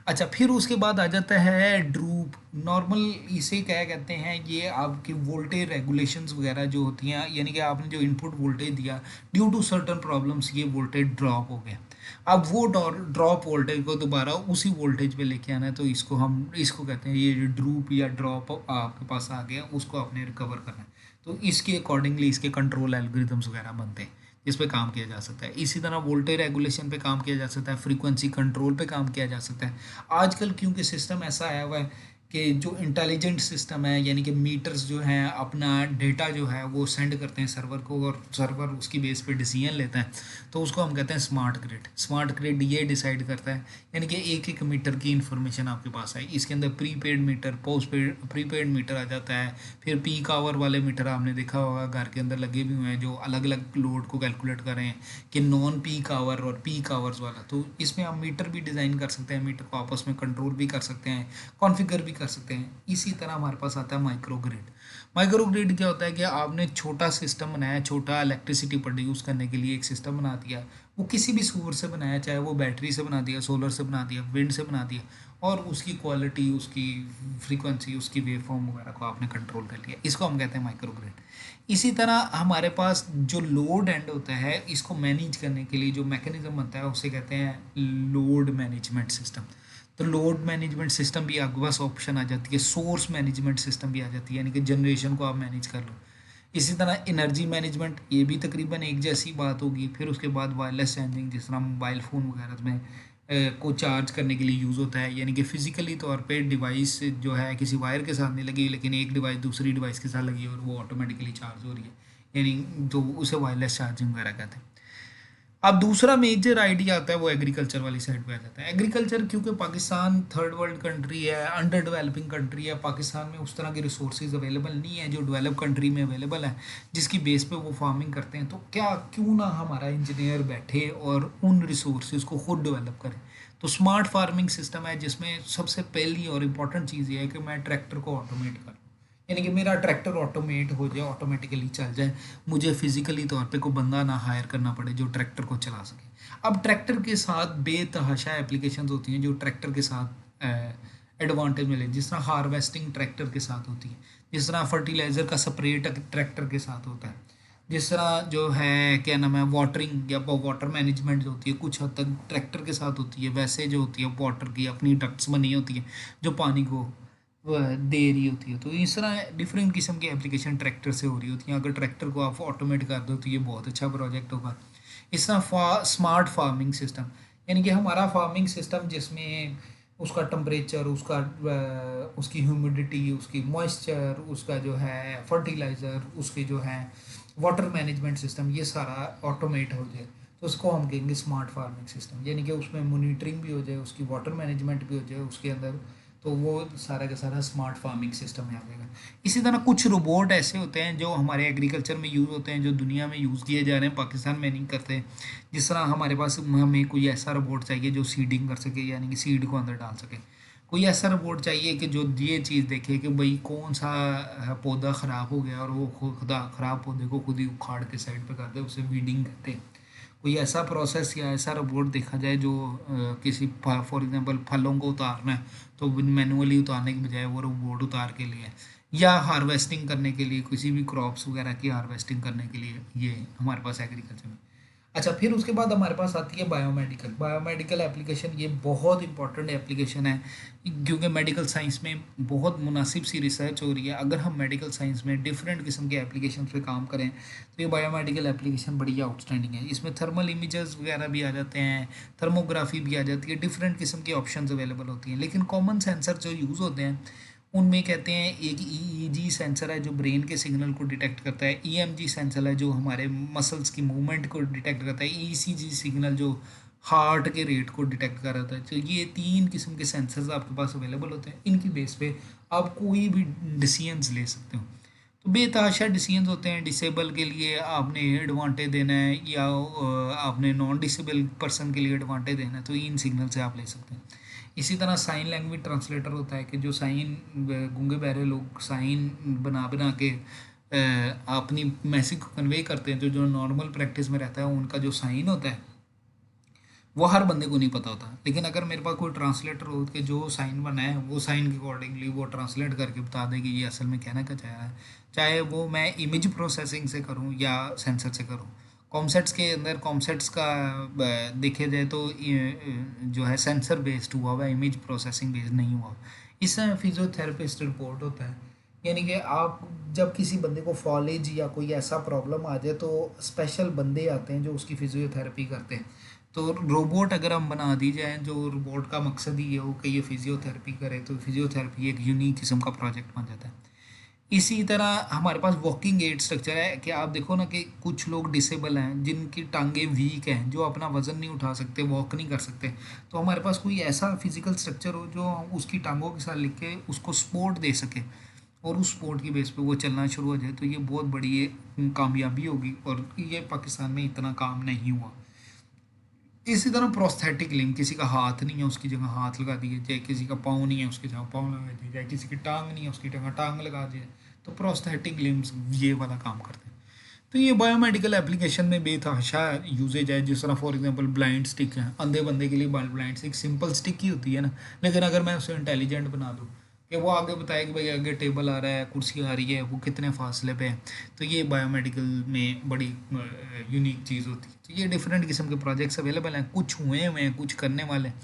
अच्छा, फिर उसके बाद आ जाता है ड्रूप। नॉर्मल इसे क्या कहते हैं, ये आपकी वोल्टेज रेगुलेशंस वगैरह जो होती हैं, यानी कि आपने जो इनपुट वोल्टेज दिया ड्यू टू सर्टन प्रॉब्लम्स ये वोल्टेज ड्रॉप हो गया। अब वो ड्रॉप वोल्टेज को दोबारा उसी वोल्टेज पे लेके आना है, तो इसको कहते हैं ये जो ड्रूप या ड्रॉप आपके पास आ गया उसको आपने रिकवर करना है। तो इसके अकॉर्डिंगली इसके कंट्रोल एल्गोरिदम्स वगैरह बनते हैं जिस पे काम किया जा सकता है। इसी तरह वोल्टेज रेगुलेशन पे काम किया जा सकता है, फ्रीक्वेंसी कंट्रोल पे काम किया जा सकता है। आजकल क्योंकि सिस्टम ऐसा आया हुआ है कि जो इंटेलिजेंट सिस्टम है, यानी कि मीटर्स जो हैं अपना डेटा जो है वो सेंड करते हैं सर्वर को और सर्वर उसकी बेस पे डिसीजन लेता है, तो उसको हम कहते हैं स्मार्ट ग्रिड। स्मार्ट ग्रिड ये डिसाइड करता है, यानी कि एक एक मीटर की इन्फॉर्मेशन आपके पास है। इसके अंदर prepaid meter, postpaid, prepaid meter आ जाता है। फिर पीक आवर वाले मीटर आपने देखा होगा घर के अंदर लगे भी हुए हैं जो अलग अलग लोड को कैलकुलेट कर रहे हैं कि नॉन पीक आवर और पीक आवर्स वाला। तो इसमें हम मीटर भी डिज़ाइन कर सकते हैं, मीटर को आपस में कंट्रोल भी कर सकते हैं, कॉन्फ़िगर भी कर सकते हैं। इसी तरह हमारे पास आता है माइक्रो ग्रिड। माइक्रो ग्रिड क्या होता है कि आपने छोटा सिस्टम बनाया, छोटा इलेक्ट्रिसिटी प्रोड्यूस करने के लिए एक सिस्टम बना दिया। वो किसी भी सोर्स से बनाया, चाहे वो बैटरी से बना दिया, सोलर से बना दिया, विंड से बना दिया, और उसकी क्वालिटी, उसकी फ्रीक्वेंसी, उसकी वेव फॉर्म वगैरह को आपने कंट्रोल कर लिया। इसको हम कहते हैं माइक्रो ग्रिड। इसी तरह हमारे पास जो लोड एंड होता है, इसको मैनेज करने के लिए जो मैकेनिज्म बनता है उसे कहते हैं लोड मैनेजमेंट सिस्टम। तो लोड मैनेजमेंट सिस्टम भी आपके पास ऑप्शन आ जाती है, सोर्स मैनेजमेंट सिस्टम भी आ जाती है, यानी कि जनरेशन को आप मैनेज कर लो। इसी तरह एनर्जी मैनेजमेंट, ये भी तकरीबन एक जैसी बात होगी। फिर उसके बाद वायरलेस चार्जिंग, जिस तरह मोबाइल फ़ोन वगैरह में को चार्ज करने के लिए यूज़ होता है, यानी कि फ़िज़िकली तौर पे डिवाइस जो है किसी वायर के साथ नहीं लगी, लेकिन एक डिवाइस दूसरी डिवाइस के साथ लगी है और वो ऑटोमेटिकली चार्ज हो रही है, यानी जो उसे वायरलेस चार्जिंग वगैरह कहते हैं। अब दूसरा मेजर आइडिया आता है वो एग्रीकल्चर वाली साइड पे आ जाता है। एग्रीकल्चर क्योंकि पाकिस्तान थर्ड वर्ल्ड कंट्री है, अंडर डेवलपिंग कंट्री है, पाकिस्तान में उस तरह के रिसोर्सेज अवेलेबल नहीं है जो डेवलप कंट्री में अवेलेबल है, जिसकी बेस पे वो फार्मिंग करते हैं। तो क्या क्यों ना हमारा इंजीनियर बैठे और उन रिसोर्सेज को खुद डेवलप करे। तो स्मार्ट फार्मिंग सिस्टम है जिसमें सबसे पहली और इम्पॉर्टेंट चीज़ ये है कि मैं ट्रैक्टर को ऑटोमेट करूँ, यानी कि मेरा ट्रैक्टर ऑटोमेट हो जाए, ऑटोमेटिकली चल जाए, मुझे फिजिकली तौर पे कोई बंदा ना हायर करना पड़े जो ट्रैक्टर को चला सके। अब ट्रैक्टर के साथ बेतहाशा एप्लीकेशंस होती हैं जो ट्रैक्टर के साथ एडवांटेज मिले, जिस तरह हार्वेस्टिंग ट्रैक्टर के साथ होती है, जिस तरह फर्टिलाइज़र का स्प्रे ट्रैक्टर के साथ होता है, जिस तरह जो है क्या नाम है वाटरिंग या वाटर मैनेजमेंट जो होती है कुछ हद तक ट्रैक्टर के साथ होती है, वैसे जो होती है वाटर की अपनी डक्ट्स बनी होती है जो पानी को वह दे रही होती है। तो इस तरह डिफरेंट किस्म की एप्लीकेशन ट्रैक्टर से हो रही होती हैं। अगर ट्रैक्टर को आप ऑटोमेट कर दो तो ये बहुत अच्छा प्रोजेक्ट होगा। इस तरह स्मार्ट फार्मिंग सिस्टम, यानी कि हमारा फार्मिंग सिस्टम जिसमें उसका टेम्परेचर, उसकी ह्यूमिडिटी, उसकी मॉइस्चर, उसका जो है फर्टिलाइज़र, उसके जो है वाटर मैनेजमेंट सिस्टम, ये सारा ऑटोमेट हो जाए तो उसको हम कहेंगे स्मार्ट फार्मिंग सिस्टम। यानी कि उसमें मोनीटरिंग भी हो जाए, उसकी वाटर मैनेजमेंट भी हो जाए, उसके अंदर तो वो सारा का सारा स्मार्ट फार्मिंग सिस्टम में आ जाएगा। इसी तरह कुछ रोबोट ऐसे होते हैं जो हमारे एग्रीकल्चर में यूज़ होते हैं, जो दुनिया में यूज़ किए जा रहे हैं, पाकिस्तान में नहीं करते। जिस तरह हमारे पास हमें कोई ऐसा रोबोट चाहिए जो सीडिंग कर सके, यानी कि सीड को अंदर डाल सके। कोई ऐसा रोबोट चाहिए कि जो ये चीज़ देखे कि भाई कौन सा पौधा ख़राब हो गया और वो खुदा ख़राब पौधे को खुद ही उखाड़ के साइड पे कर दे, उसे वीडिंग कहते हैं। कोई ऐसा प्रोसेस या ऐसा रोबोट देखा जाए जो किसी फॉर एग्जांपल फलों को उतारना है तो मैनुअली उतारने की बजाय वो रोबोट उतार के लिए, या हार्वेस्टिंग करने के लिए, किसी भी क्रॉप्स वगैरह की हार्वेस्टिंग करने के लिए, ये हमारे पास एग्रीकल्चर में। अच्छा, फिर उसके बाद हमारे पास आती है बायोमेडिकल। बायोमेडिकल एप्लीकेशन ये बहुत इंपॉर्टेंट एप्लीकेशन है, क्योंकि मेडिकल साइंस में बहुत मुनासिब सी रिसर्च हो रही है। अगर हम मेडिकल साइंस में डिफरेंट किस्म के एप्लीकेशन पे काम करें तो ये बायोमेडिकल एप्लीकेशन बड़ी आउटस्टैंडिंग है। इसमें थर्मल इमेजेस वगैरह भी आ जाते हैं, थर्मोग्राफी भी आ जाती है, डिफरेंट किस्म की ऑप्शंस अवेलेबल होती हैं। लेकिन कॉमन सेंसर जो यूज़ होते हैं उनमें कहते हैं एक ईईजी सेंसर है जो ब्रेन के सिग्नल को डिटेक्ट करता है, ईएमजी सेंसर है जो हमारे मसल्स की मूवमेंट को डिटेक्ट करता है, ईसीजी सिग्नल जो हार्ट के रेट को डिटेक्ट कर रहा है। तो ये 3 किस्म के सेंसर्स आपके पास अवेलेबल होते हैं। इनकी बेस पे आप कोई भी डिसीजंस ले सकते हो। तो बेतहाशा डिसीजंस होते हैं। डिसेबल के लिए आपने एडवांटेज देना है या आपने नॉन डिसेबल पर्सन के लिए एडवांटेज देना है, तो इन सिग्नल से आप ले सकते हैं। इसी तरह साइन लैंग्वेज ट्रांसलेटर होता है कि जो साइन गूंगे बहरे लोग साइन बना बना के अपनी मैसेज को कन्वे करते हैं। जो नॉर्मल प्रैक्टिस में रहता है उनका जो साइन होता है वो हर बंदे को नहीं पता होता। लेकिन अगर मेरे पास कोई ट्रांसलेटर हो कि जो साइन बना है वो साइन के अकॉर्डिंगली वो ट्रांसलेट करके बता दे कि ये असल में कहना क्या चाह रहा है, चाहे वो मैं इमेज प्रोसेसिंग से करूँ या सेंसर से करूँ। कॉमसेट्स के अंदर कॉमसेट्स का देखे जाए तो जो है सेंसर बेस्ड हुआ हुआ है, इमेज प्रोसेसिंग बेस्ड नहीं हुआ। इससे फिजियोथेरेपिस्ट रिपोर्ट होता है, यानी कि आप जब किसी बंदे को फॉलेज या कोई ऐसा प्रॉब्लम आ जाए तो स्पेशल बंदे आते हैं जो उसकी फिजियोथेरेपी करते हैं। तो रोबोट अगर हम बना दी जाए, जो रोबोट का मकसद ही ये हो कि ये फिजियोथेरेपी करे, तो फिजियोथेरेपी एक यूनिक किस्म का प्रोजेक्ट बन जाता है। इसी तरह हमारे पास वॉकिंग एड स्ट्रक्चर है कि आप देखो ना कि कुछ लोग डिसेबल हैं जिनकी टांगें वीक हैं, जो अपना वज़न नहीं उठा सकते, वॉक नहीं कर सकते। तो हमारे पास कोई ऐसा फिजिकल स्ट्रक्चर हो जो उसकी टांगों के साथ लिख के उसको सपोर्ट दे सके और उस सपोर्ट की बेस पे वो चलना शुरू हो जाए, तो ये बहुत बड़ी ये कामयाबी होगी। और ये पाकिस्तान में इतना काम नहीं हुआ। इसी तरह प्रोस्थेटिक लिंग, किसी का हाथ नहीं है उसकी जगह हाथ लगा दिए जाए, किसी का पाँव नहीं है उसकी जगह पाँव लगा दिया जाए, किसी की टांग नहीं है उसकी जगह टांग लगा दिया, तो प्रोस्थेटिक लिम्स ये वाला काम करते हैं। तो ये बायोमेडिकल एप्लीकेशन में बेतहाशा यूजेज है। जिस तरह फॉर एग्जांपल ब्लाइंड स्टिक है, अंधे बंदे के लिए ब्लाइंड स्टिक सिंपल स्टिक ही होती है ना, लेकिन अगर मैं उसे इंटेलिजेंट बना दूँ कि वो आगे बताए कि भाई आगे टेबल आ रहा है, कुर्सी आ रही है, वो कितने फासले पे है, तो ये बायोमेडिकल में बड़ी यूनिक चीज़ होती है। तो ये डिफरेंट किस्म के प्रोजेक्ट्स अवेलेबल हैं, कुछ हुए हुए हैं, कुछ करने वाले हैं,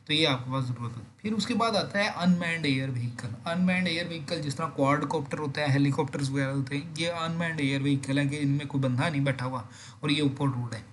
तो ये आपके पास ज़रूरत है। फिर उसके बाद आता है unmanned air vehicle. Unmanned air vehicle जिस तरह क्वाडकॉप्टर होता है, हेलीकॉप्टर्स वगैरह होते हैं, ये अनमैन्ड एयर व्हीकल है कि इनमें कोई बंदा नहीं बैठा हुआ और ये ऊपर उड़ रहा है।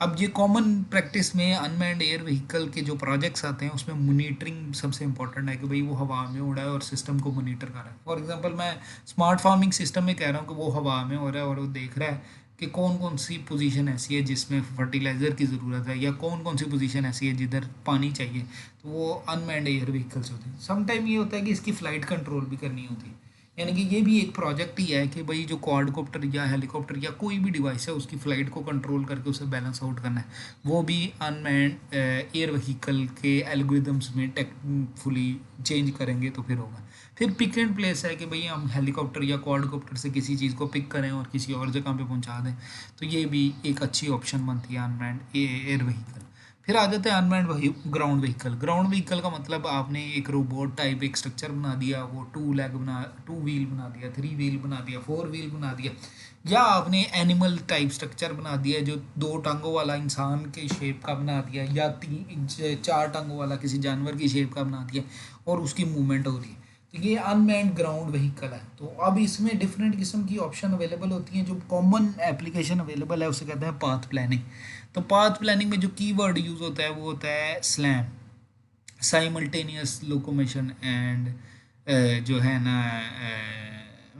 अब ये कॉमन प्रैक्टिस में अनमैन्ड एयर व्हीकल के जो प्रोजेक्ट्स आते हैं उसमें मोनीटरिंग सबसे इंपॉर्टेंट है कि भाई वो हवा में उड़ा है और सिस्टम को मोनीटर कर रहा है। फॉर एग्जांपल मैं स्मार्ट फार्मिंग सिस्टम में कह रहा हूँ कि वो हवा में हो रहा है और वो देख रहा है कि कौन कौन सी पोजीशन ऐसी है जिसमें फर्टिलाइज़र की ज़रूरत है, या कौन कौन सी पोजीशन ऐसी है जिधर पानी चाहिए, तो वो अनमैन्ड एयर व्हीकल्स होते हैं। समटाइम ये होता है कि इसकी फ़्लाइट कंट्रोल भी करनी होती है, यानी कि ये भी एक प्रोजेक्ट ही है कि भाई जो क्वाडकॉप्टर या हेलीकॉप्टर या कोई भी डिवाइस है उसकी फ़्लाइट को कंट्रोल करके उसे बैलेंस आउट करना है, वो भी अनमैन्ड एयर व्हीकल के एल्गोरिदम्स में टेक्निकफुली चेंज करेंगे तो फिर होगा। फिर पिक एंड प्लेस है कि भाई हम हेलीकॉप्टर या क्वाडकॉप्टर से किसी चीज़ को पिक करें और किसी और जगह पे पहुंचा दें, तो ये भी एक अच्छी ऑप्शन बनती है अनमैन्ड एयर व्हीकल। फिर आ जाते हैं unmanned ground vehicle. Ground vehicle का मतलब आपने एक रोबोट टाइप एक स्ट्रक्चर बना दिया, वो टू व्हील बना दिया, 3 व्हील बना दिया, 4 व्हील बना दिया, या आपने एनिमल टाइप स्ट्रक्चर बना दिया जो 2 टांगों वाला इंसान के शेप का बना दिया, या 4 टांगों वाला किसी जानवर की शेप का बना दिया और उसकी मूवमेंट हो रही है, तो ये अनमैन्ड ग्राउंड व्हीकल है। तो अब इसमें डिफरेंट किस्म की ऑप्शन अवेलेबल होती हैं। जो कॉमन एप्लीकेशन अवेलेबल है उसे कहते हैं पाथ प्लानिंग। तो पाथ प्लानिंग में जो कीवर्ड यूज़ होता है वो होता है स्लैम, साइमल्टेनियस लोकोमोशन एंड जो है ना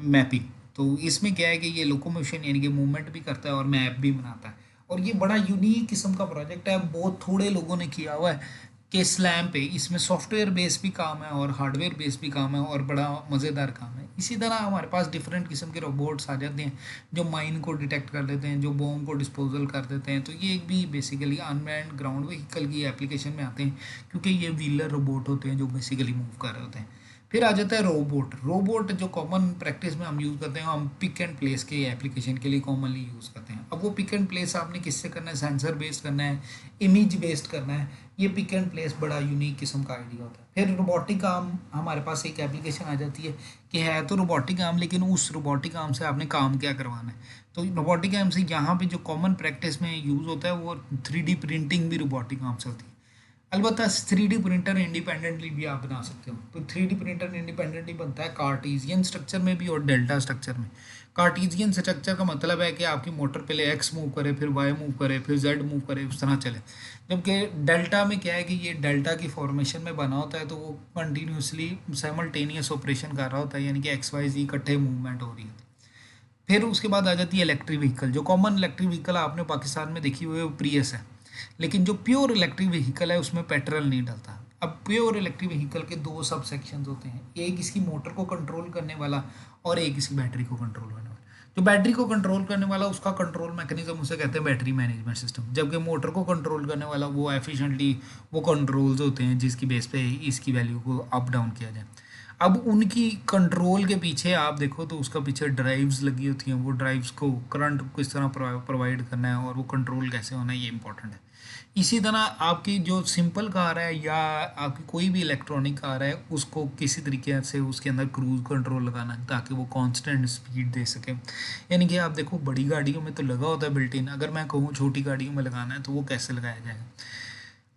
मैपिंग। तो इसमें क्या है कि ये लोकोमोशन यानी कि मूवमेंट भी करता है और मैप भी बनाता है, और ये बड़ा यूनिक किस्म का प्रोजेक्ट है, बहुत थोड़े लोगों ने किया हुआ है। के स्लैम पे इसमें सॉफ्टवेयर बेस भी काम है और हार्डवेयर बेस भी काम है और बड़ा मज़ेदार काम है। इसी तरह हमारे पास डिफरेंट किस्म के रोबोट्स आ जाते हैं जो माइन को डिटेक्ट कर लेते हैं, जो बॉम्ब को डिस्पोजल कर देते हैं। तो ये एक भी बेसिकली अनमैन्ड ग्राउंड व्हीकल की एप्लीकेशन में आते हैं, क्योंकि ये व्हीलर रोबोट होते हैं जो बेसिकली मूव कर रहे होते हैं। फिर आ जाता है रोबोट। रोबोट जो कॉमन प्रैक्टिस में हम यूज़ करते हैं, हम पिक एंड प्लेस के एप्लीकेशन के लिए कॉमनली यूज़ करते हैं। अब वो पिक एंड प्लेस आपने किससे करना है, सेंसर बेस्ड करना है, इमेज बेस्ड करना है। ये पिक एंड प्लेस बड़ा यूनिक किस्म का आइडिया होता है। फिर रोबोटिक आर्म, हमारे पास एक एप्लीकेशन आ जाती है कि है तो रोबोटिक आर्म, लेकिन उस रोबोटिक आर्म से आपने काम क्या करवाना है। तो रोबोटिक आर्म से यहाँ पे जो कॉमन प्रैक्टिस में यूज़ होता है वो 3D प्रिंटिंग भी रोबोटिक आर्म से होती है। अलबत्ता 3D प्रिंटर इंडिपेंडेंटली भी आप बना सकते हो। तो 3D प्रिंटर इंडिपेंडेंटली बनता है कार्टीजियन स्ट्रक्चर में भी और डेल्टा स्ट्रक्चर में। कार्टीजियन स्ट्रक्चर का मतलब है कि आपकी मोटर पहले एक्स मूव करे, फिर वाई मूव करे, फिर जेड मूव करे, उस तरह चले। जबकि डेल्टा में क्या है कि ये डेल्टा की फॉर्मेशन में बना होता है, तो वो कंटिन्यूसली साइमल्टेनियस ऑपरेशन कर रहा होता है, यानी कि एक्स वाई जी इकट्ठे मूवमेंट हो रही है। फिर उसके बाद आ जाती है इलेक्ट्रिक व्हीकल। जो कॉमन इलेक्ट्रिक व्हीकल आपने पाकिस्तान में देखी हुई है वो प्रियस है, लेकिन जो प्योर इलेक्ट्रिक व्हीकल है उसमें पेट्रोल नहीं डलता। अब प्योर इलेक्ट्रिक व्हीकल के दो सब सेक्शंस होते हैं, एक इसकी मोटर को कंट्रोल करने वाला और एक इसकी बैटरी को कंट्रोल करने वाला। जो बैटरी को कंट्रोल करने वाला उसका कंट्रोल मैकेनिज्म उसे कहते हैं बैटरी मैनेजमेंट सिस्टम, जबकि मोटर को कंट्रोल करने वाला वो एफिशिएंटली वो कंट्रोल्स होते हैं जिसकी बेस पे इसकी वैल्यू को अप डाउन किया जाए। अब उनकी कंट्रोल के पीछे आप देखो तो उसका पीछे ड्राइव्स लगी होती हैं, वो ड्राइव्स को करंट किस तरह प्रोवाइड करना है और वो कंट्रोल कैसे होना है, ये इंपॉर्टेंट है। इसी तरह आपकी जो सिंपल कार है या आपकी कोई भी इलेक्ट्रॉनिक कार है, उसको किसी तरीके से उसके अंदर क्रूज कंट्रोल लगाना है ताकि वो कांस्टेंट स्पीड दे सके। यानी कि आप देखो बड़ी गाड़ियों में तो लगा होता है बिल्ट इन, अगर मैं कहूँ छोटी गाड़ियों में लगाना है तो वो कैसे लगाया जाएगा।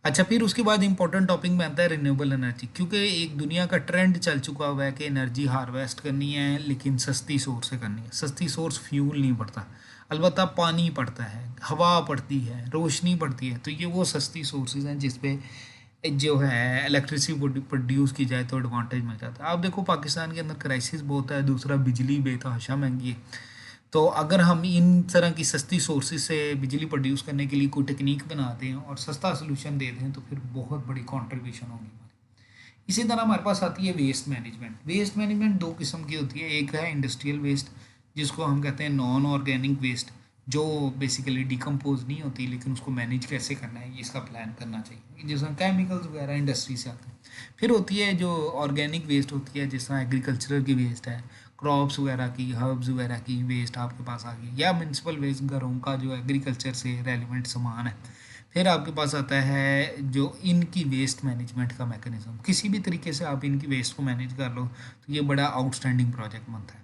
अच्छा, फिर उसके बाद इंपॉर्टेंट टॉपिक में आता है रिन्यूएबल एनर्जी, क्योंकि एक दुनिया का ट्रेंड चल चुका हुआ है कि एनर्जी हार्वेस्ट करनी है लेकिन सस्ती सोर्स से करनी है। सस्ती सोर्स फ्यूल नहीं पड़ता, अलबत्ता पानी पड़ता है, हवा पड़ती है, रोशनी पड़ती है। तो ये वो सस्ती सोर्सेज हैं जिस पे जो है इलेक्ट्रिसिटी प्रोड्यूस की जाए तो एडवांटेज मिल जाता है। आप देखो पाकिस्तान के अंदर क्राइसिस बहुत है, दूसरा बिजली बेतहाशा महंगी है। तो अगर हम इन तरह की सस्ती सोर्सेज से बिजली प्रोड्यूस करने के लिए कोई टेक्निक बनाते हैं और सस्ता सोल्यूशन देते हैं तो फिर बहुत बड़ी कंट्रीब्यूशन होगी हमारी। इसी तरह हमारे पास आती है वेस्ट मैनेजमेंट। वेस्ट मैनेजमेंट दो किस्म की होती है, एक है इंडस्ट्रियल वेस्ट जिसको हम कहते हैं नॉन ऑर्गेनिक वेस्ट, जो बेसिकली डिकम्पोज नहीं होती, लेकिन उसको मैनेज कैसे करना है इसका प्लान करना चाहिए, जिसमें केमिकल्स वगैरह इंडस्ट्री से आते हैं। फिर होती है जो ऑर्गेनिक वेस्ट होती है, जिस तरह एग्रीकल्चर की वेस्ट है, क्रॉप्स वगैरह की, हर्ब्स वगैरह की वेस्ट आपके पास आ गई, या म्यूनसिपल वेस्ट घरों का जो एग्रीकल्चर से रेलिवेंट सामान है। फिर आपके पास आता है जो इनकी वेस्ट मैनेजमेंट का मैकेनिज्म। किसी भी तरीके से आप इनकी वेस्ट को मैनेज कर लो तो ये बड़ा आउटस्टैंडिंग प्रोजेक्ट बनता है।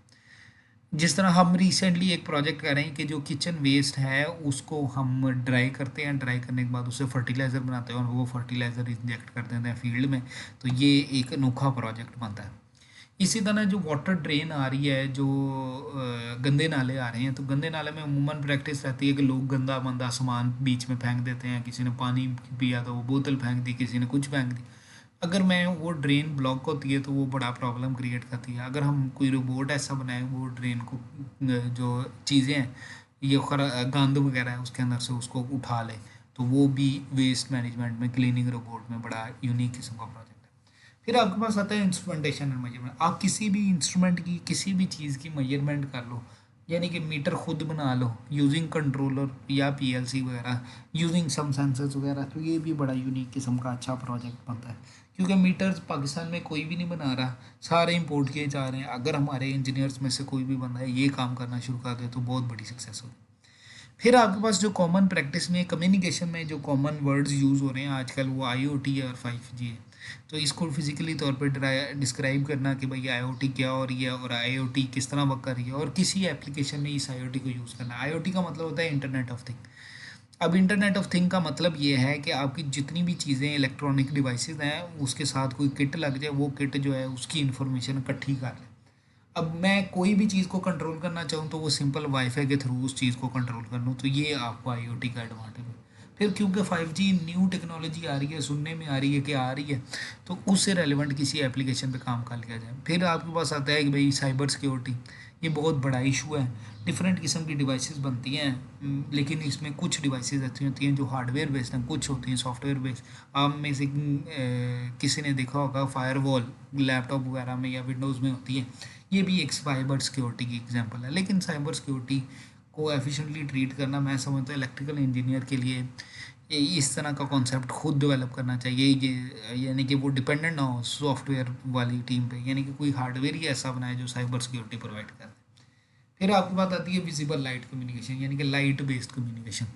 जिस तरह हम रिसेंटली एक प्रोजेक्ट कर रहे हैं कि जो किचन वेस्ट है उसको हम ड्राई करते हैं, ड्राई करने के बाद उसे फर्टिलाइज़र बनाते हैं और वो फर्टिलाइज़र इंजेक्ट कर देते हैं फील्ड में। तो ये एक अनोखा प्रोजेक्ट बनता है। इसी तरह जो वाटर ड्रेन आ रही है, जो गंदे नाले आ रहे हैं, तो गंदे नाले में अमूमन प्रैक्टिस रहती है कि लोग गंदा मंदा सामान बीच में फेंक देते हैं। किसी ने पानी पिया तो वो बोतल फेंक दी, किसी ने कुछ फेंक दी। अगर मैं वो ड्रेन ब्लॉक होती है तो वो बड़ा प्रॉब्लम क्रिएट करती है। अगर हम कोई रोबोट ऐसा बनाए वो ड्रेन को जो चीज़ें हैं ये गंद वगैरह है उसके अंदर से उसको उठा ले, तो वो भी वेस्ट मैनेजमेंट में क्लीनिंग रोबोट में बड़ा यूनिक किस्म का प्रोजेक्ट है। फिर आपके पास आता है इंस्ट्रूमेंटेशन एंड मेजरमेंट। आप किसी भी इंस्ट्रूमेंट की किसी भी चीज़ की मेजरमेंट कर लो, यानी कि मीटर खुद बना लो यूजिंग कंट्रोलर या पीएलसी वगैरह, यूजिंग सम सेंसर्स वगैरह। तो ये भी बड़ा यूनिक किस्म का अच्छा प्रोजेक्ट बनता है, क्योंकि मीटर्स पाकिस्तान में कोई भी नहीं बना रहा, सारे इंपोर्ट किए जा रहे हैं। अगर हमारे इंजीनियर्स में से कोई भी बंदा है ये काम करना शुरू कर दे तो बहुत बड़ी सक्सेस होगी। फिर आपके पास जो कॉमन प्रैक्टिस में कम्युनिकेशन में जो कॉमन वर्ड्स यूज़ हो रहे हैं आजकल वो आईओटी और 5G है। तो इसको फिजिकली तौर पे डिस्क्राइब करना कि भाई आईओटी क्या हो रही है और आईओटी किस तरह वर्क कर रही है और किसी एप्लीकेशन में इस आईओटी को यूज़ करना। आईओटी का मतलब होता है इंटरनेट ऑफ थिंग। अब इंटरनेट ऑफ थिंग का मतलब ये है कि आपकी जितनी भी चीज़ें इलेक्ट्रॉनिक डिवाइसेस हैं उसके साथ कोई किट लग जाए, वो किट जो है उसकी इन्फॉर्मेशन इकट्ठी कर ले। अब मैं कोई भी चीज़ को कंट्रोल करना चाहूँ तो वो सिंपल वाईफाई के थ्रू उस चीज़ को कंट्रोल कर लूँ, तो ये आपको आईओटी का एडवांटेज है। फिर क्योंकि 5G न्यू टेक्नोलॉजी आ रही है, सुनने में आ रही है कि आ रही है, तो उससे रेलिवेंट किसी एप्लीकेशन पे काम कर लिया जाए। फिर आपके पास आता है कि भाई साइबर सिक्योरिटी, ये बहुत बड़ा इशू है। डिफरेंट किस्म की डिवाइसेस बनती हैं, लेकिन इसमें कुछ डिवाइसेस ऐसी होती हैं जो हार्डवेयर बेस्ड हैं, कुछ होती हैं सॉफ्टवेयर बेस्ड। आप में से किसी ने देखा होगा फायरवॉल लैपटॉप वगैरह में या विंडोज़ में होती है। ये भी एक साइबर सिक्योरिटी की एग्जांपल है, लेकिन साइबर सिक्योरिटी को एफिशिएंटली ट्रीट करना मैं समझता हूँ इलेक्ट्रिकल इंजीनियर के लिए इस तरह का कॉन्सेप्ट खुद डेवलप करना चाहिए। ये यानी कि वो डिपेंडेंट ना हो सॉफ्टवेयर वाली टीम पे, यानी कि कोई हार्डवेयर ही ऐसा बनाए जो साइबर सिक्योरिटी प्रोवाइड करे। फिर आपकी बात आती है विजिबल लाइट कम्युनिकेशन, यानी कि लाइट बेस्ड कम्युनिकेशन।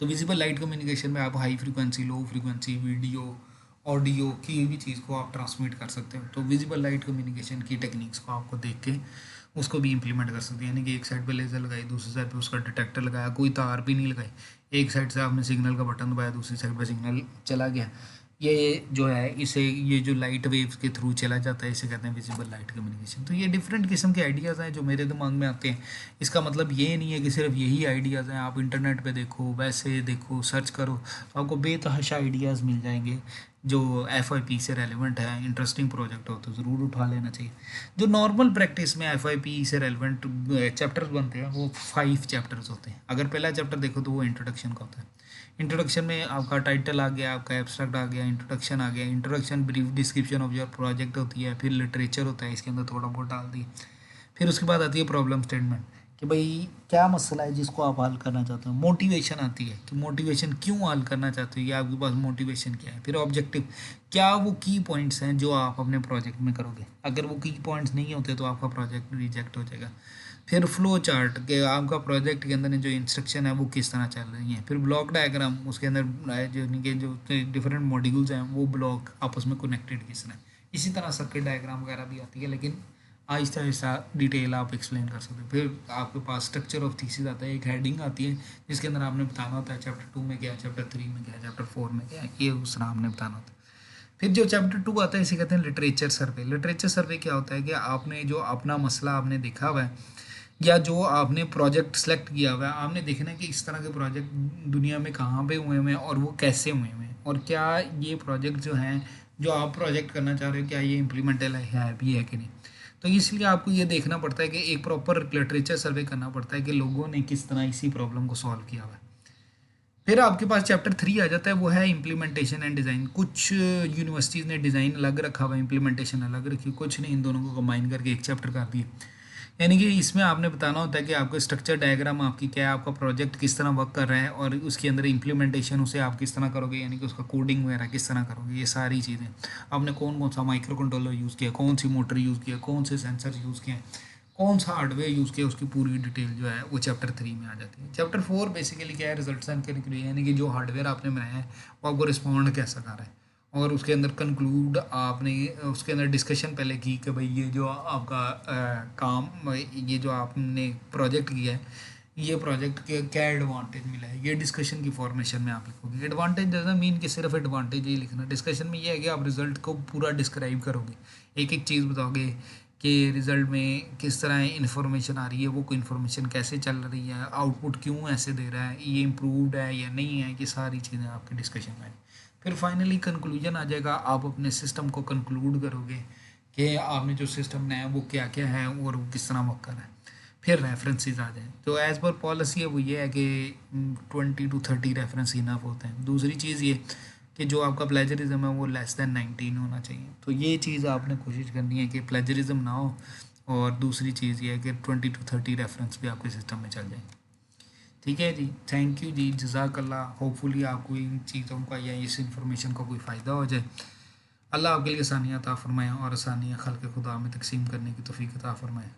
तो विजिबल लाइट कम्युनिकेशन में आप high frequency, low frequency, video, audio की भी चीज़ को आप ट्रांसमिट कर सकते हो। तो विजिबल लाइट कम्युनिकेशन की टेक्निक्स को आपको देख के उसको भी इम्प्लीमेंट कर सकते हैं, यानी कि एक साइड पे लेज़र लगाई, दूसरी साइड पे उसका डिटेक्टर लगाया, कोई तार भी नहीं लगाई, एक साइड से आपने सिग्नल का बटन दबाया, दूसरी साइड पे सिग्नल चला गया। ये जो है इसे, ये जो लाइट वेव्स के थ्रू चला जाता है, इसे कहते हैं विजिबल लाइट कम्युनिकेशन। तो ये डिफरेंट किस्म के आइडियाज़ हैं जो मेरे दिमाग में आते हैं। इसका मतलब ये नहीं है कि सिर्फ यही आइडियाज़ हैं। आप इंटरनेट पे देखो, वैसे देखो, सर्च करो, तो आपको बेतहाशा आइडियाज़ मिल जाएंगे जो FIP से रेलिवेंट है। इंटरेस्टिंग प्रोजेक्ट हो तो ज़रूर उठा लेना चाहिए। जो नॉर्मल प्रैक्टिस में FIP से रेलिवेंट चैप्टर्स बनते हैं वो 5 चैप्टर्स होते हैं। अगर पहला चैप्टर देखो तो वो इंट्रोडक्शन का होता है। इंट्रोडक्शन में आपका टाइटल आ गया, आपका एब्स्ट्रैक्ट आ गया, इंट्रोडक्शन आ गया। Introduction brief description of your project होती है, फिर लिटरेचर होता है, इसके अंदर थोड़ा बहुत डाल दिए। फिर उसके बाद आती है प्रॉब्लम स्टेटमेंट कि भाई क्या मसला है जिसको आप हल करना चाहते हो। मोटिवेशन आती है कि मोटिवेशन क्यों हल करना चाहते हो, या आपके पास मोटिवेशन क्या है। फिर ऑब्जेक्टिव, क्या वो की पॉइंट्स हैं जो आप अपने प्रोजेक्ट में करोगे। अगर वो की पॉइंट्स नहीं होते तो आपका प्रोजेक्ट रिजेक्ट हो जाएगा। फिर फ्लो चार्ट के आपका प्रोजेक्ट के अंदर जो इंस्ट्रक्शन है वो किस तरह चल रही हैं। फिर ब्लॉक डायग्राम, उसके अंदर जो डिफरेंट मॉड्यूल्स हैं वो ब्लॉक आपस में कनेक्टेड किस तरह। इसी तरह सर्किट डायग्राम वगैरह भी आती है, लेकिन आहिस्ता आहिस्ता डिटेल आप एक्सप्लेन कर सकते हो। फिर आपके पास स्ट्रक्चर ऑफ थीसिस आता है, एक हेडिंग आती है जिसके अंदर आपने बताना होता है चैप्टर 2 में क्या है, चैप्टर 3 में क्या है, चैप्टर 4 में क्या है, ये उस तरह आपने बताना होता है। फिर जो चैप्टर 2 आता है इसे कहते हैं लिटरेचर सर्वे। लिटरेचर सर्वे क्या होता है कि आपने जो अपना मसला आपने देखा हुआ है या जो आपने प्रोजेक्ट सेलेक्ट किया हुआ है, आपने देखना है कि इस तरह के प्रोजेक्ट दुनिया में कहाँ पे हुए हुए हैं और वो कैसे हुए हुए हैं, और क्या ये प्रोजेक्ट जो हैं, जो आप प्रोजेक्ट करना चाह रहे हो, क्या ये इम्प्लीमेंटल है भी है कि नहीं। तो इसलिए आपको ये देखना पड़ता है कि एक प्रॉपर लिटरेचर सर्वे करना पड़ता है कि लोगों ने किस तरह इसी प्रॉब्लम को सॉल्व किया हुआ है। फिर आपके पास चैप्टर 3 आ जाता है, वो है इम्प्लीमेंटेशन एंड डिज़ाइन। कुछ यूनिवर्सिटीज़ ने डिज़ाइन अलग रखा हुआ है, इम्प्लीमेंटेशन अलग रखी, कुछ ने इन दोनों को कंबाइन करके एक चैप्टर कर दिए। यानी कि इसमें आपने बताना होता है कि आपका स्ट्रक्चर डायग्राम आपकी क्या है, आपका प्रोजेक्ट किस तरह वर्क कर रहा है, और उसके अंदर इम्प्लीमेंटेशन उसे आप किस तरह करोगे, यानी कि उसका कोडिंग वगैरह किस तरह करोगे। ये सारी चीज़ें आपने कौन कौन सा माइक्रो कंट्रोलर यूज़ किया, कौन सी मोटर यूज़ किया, कौन से सेंसर यूज़ किए, कौन सा हार्डवेयर यूज़ किया, उसकी पूरी डिटेल जो है वो चैप्टर 3 में आ जाती है। चैप्टर 4 बेसिकली क्या है, रिजल्ट्स एंड कैलकुलेशन, यानी कि जो हार्डवेयर आपने बनाया है वो आपको रिस्पॉन्ड कैसा कर रहा है। और उसके अंदर कंक्लूड आपने उसके अंदर डिस्कशन पहले की कि भाई ये जो आपका काम, ये जो आपने प्रोजेक्ट किया है, ये प्रोजेक्ट के क्या एडवांटेज मिला है, ये डिस्कशन की फॉर्मेशन में आप लिखोगे। एडवांटेज डजंट मीन कि सिर्फ एडवांटेज ही लिखना। डिस्कशन में ये है कि आप रिजल्ट को पूरा डिस्क्राइब करोगे, एक एक चीज़ बताओगे कि रिज़ल्ट में किस तरह इन्फॉर्मेशन आ रही है, वो कोई इन्फॉर्मेशन कैसे चल रही है, आउटपुट क्यों ऐसे दे रहा है, ये इम्प्रूव्ड है या नहीं है, ये सारी चीज़ें आपके डिस्कशन में। फिर फाइनली कंक्लूजन आ जाएगा, आप अपने सिस्टम को कंक्लूड करोगे कि आपने जो सिस्टम बनाया वो क्या क्या है और वो किस तरह वर्क कर रहा है। फिर रेफरेंसेस आ जाए, तो एज़ पर पॉलिसी है वो ये है कि 20 to 30 रेफरेंस इनफ होते हैं। दूसरी चीज़ ये कि जो आपका प्लेजरिज्म है वो <19 होना चाहिए। तो ये चीज़ आपने कोशिश करनी है कि प्लेजरिज्म ना हो, और दूसरी चीज़ ये है कि 20 to 30 रेफरेंस भी आपके सिस्टम में चल जाए। ठीक है जी, थैंक यू जी, जज़ाकल्लाह। होपफुली आपको इन चीज़ों का या इस इंफॉर्मेशन का कोई फ़ायदा हो जाए। अल्लाह आपके लिए आसानियाँ अता फ़रमाए और आसानियाँ खल्क़ खुदा में तकसीम करने की तौफ़ीक अता फ़रमाए।